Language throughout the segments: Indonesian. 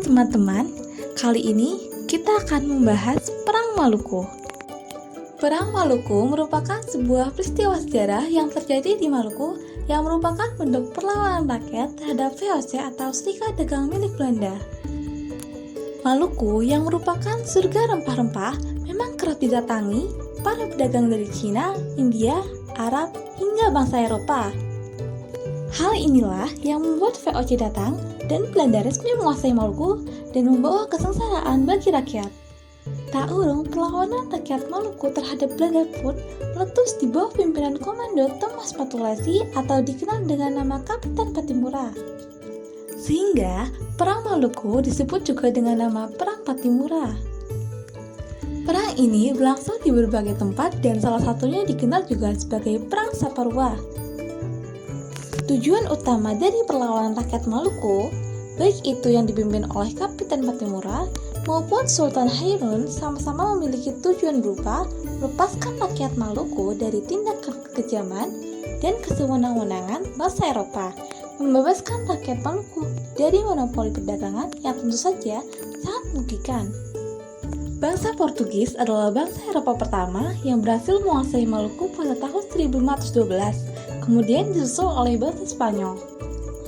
teman-teman, kali ini kita akan membahas Perang Maluku. Perang Maluku merupakan sebuah peristiwa sejarah yang terjadi di Maluku yang merupakan bentuk perlawanan rakyat terhadap VOC atau Serikat Dagang milik Belanda. Maluku yang merupakan surga rempah-rempah memang kerap didatangi para pedagang dari Cina, India, Arab, hingga bangsa Eropa. Hal inilah yang membuat VOC datang dan Belanda resmi menguasai Maluku dan membawa kesengsaraan bagi rakyat. Tak urung perlawanan rakyat Maluku terhadap Belanda pun meletus di bawah pimpinan Komando Thomas Matulesi atau dikenal dengan nama Kapitan Patimura. Sehingga Perang Maluku disebut juga dengan nama Perang Patimura. Perang ini berlangsung di berbagai tempat dan salah satunya dikenal juga sebagai Perang Saparua. Tujuan utama dari perlawanan rakyat Maluku, baik itu yang dipimpin oleh Kapitan Patimura maupun Sultan Hairun, sama-sama memiliki tujuan berupa melepaskan rakyat Maluku dari tindakan kekejaman dan kesewenang-wenangan bangsa Eropa, membebaskan rakyat Maluku dari monopoli perdagangan yang tentu saja sangat merugikan. Bangsa Portugis adalah bangsa Eropa pertama yang berhasil menguasai Maluku pada tahun 1512, kemudian disusul oleh bangsa Spanyol.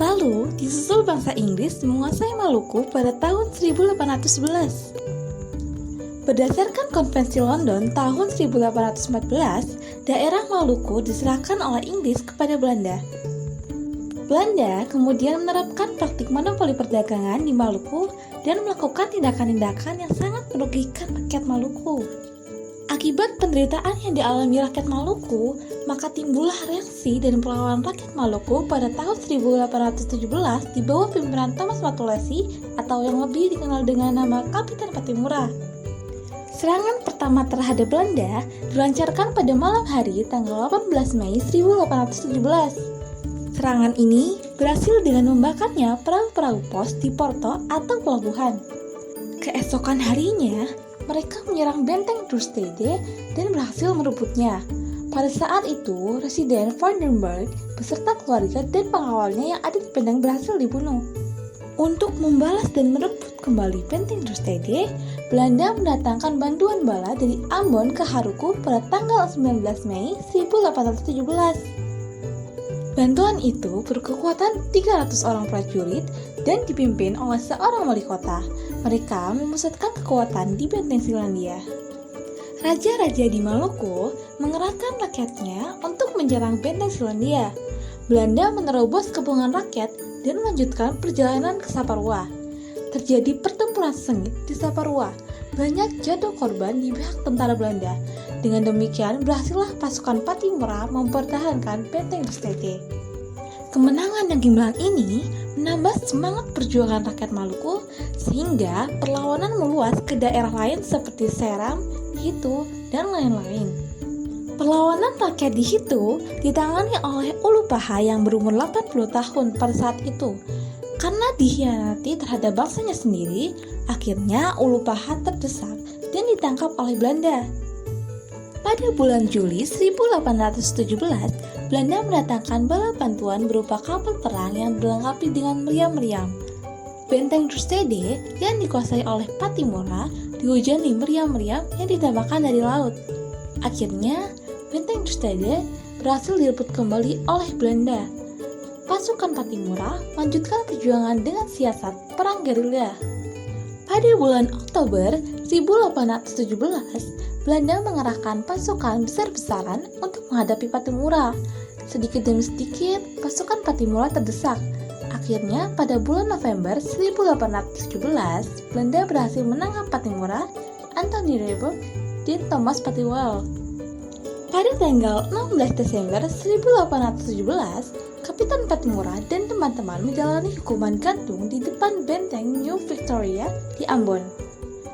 Lalu disusul bangsa Inggris menguasai Maluku pada tahun 1811. Berdasarkan Konvensi London tahun 1814, daerah Maluku diserahkan oleh Inggris kepada Belanda. Belanda kemudian menerapkan praktik monopoli perdagangan di Maluku dan melakukan tindakan-tindakan yang sangat merugikan rakyat Maluku. Akibat penderitaan yang dialami rakyat Maluku, maka timbullah reaksi dan perlawanan rakyat Maluku pada tahun 1817 di bawah pimpinan Thomas Matulesi atau yang lebih dikenal dengan nama Kapitan Patimura. Serangan pertama terhadap Belanda dilancarkan pada malam hari tanggal 18 Mei 1817. Serangan ini berhasil dengan membakarnya perahu-perahu pos di Porto atau pelabuhan. Keesokan harinya, mereka menyerang benteng Terstede dan berhasil merebutnya. Pada saat itu, Residen Vandenberg beserta keluarga dan pengawalnya yang ada di benteng berhasil dibunuh. Untuk membalas dan merebut kembali benteng Terstede, Belanda mendatangkan bantuan bala dari Ambon ke Haruku pada tanggal 19 Mei 1817. Bantuan itu berkekuatan 300 orang prajurit dan dipimpin oleh seorang wali kota. Mereka memusatkan kekuatan di benteng Selandia. Raja-raja di Maluku mengerahkan rakyatnya untuk menyerang benteng Selandia. Belanda menerobos kepungan rakyat dan melanjutkan perjalanan ke Saparua. Terjadi pertempuran sengit di Saparua. Banyak jatuh korban di pihak tentara Belanda. Dengan demikian, berhasillah pasukan Patimura mempertahankan benteng Terstede. Kemenangan yang gemilang ini menambah semangat perjuangan rakyat Maluku sehingga perlawanan meluas ke daerah lain seperti Seram, Hitu, dan lain-lain. Perlawanan rakyat di Hitu ditangani oleh Ulu Paha yang berumur 80 tahun pada saat itu. Karena dikhianati terhadap bangsanya sendiri, akhirnya Ulu Paha terdesak dan ditangkap oleh Belanda. Pada bulan Juli 1817, Belanda mendatangkan bala bantuan berupa kapal perang yang dilengkapi dengan meriam-meriam. Benteng Terstede yang dikuasai oleh Patimura dihujani meriam-meriam yang ditembakkan dari laut. Akhirnya, benteng Terstede berhasil direbut kembali oleh Belanda. Pasukan Patimura melanjutkan perjuangan dengan siasat perang gerilya. Pada bulan Oktober 1817, Belanda mengerahkan pasukan besar-besaran untuk menghadapi Patimura. Sedikit demi sedikit, pasukan Patimura terdesak. Akhirnya, pada bulan November 1817, Belanda berhasil menangkap Patimura, Anthony Reboert, dan Thomas Patiwell. Pada tanggal 16 Desember 1817, Kapitan Patimura dan teman-teman menjalani hukuman gantung di depan benteng New Victoria di Ambon.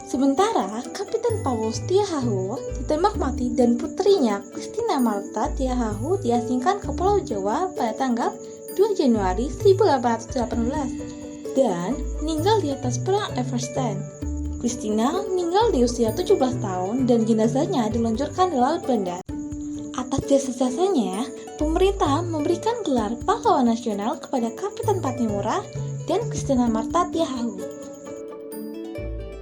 Sementara Kapitan Paulus Tiahahu ditembak mati dan putrinya Christina Martha Tiahahu diasingkan ke Pulau Jawa pada tanggal 2 Januari 1818 dan meninggal di atas perang Everstein. Christina meninggal di usia 17 tahun dan jenazahnya diluncurkan di Laut Belanda. Atas jasa-jasanya, pemerintah memberikan gelar pahlawan nasional kepada Kapitan Patimura dan Christina Martha Tiahahu.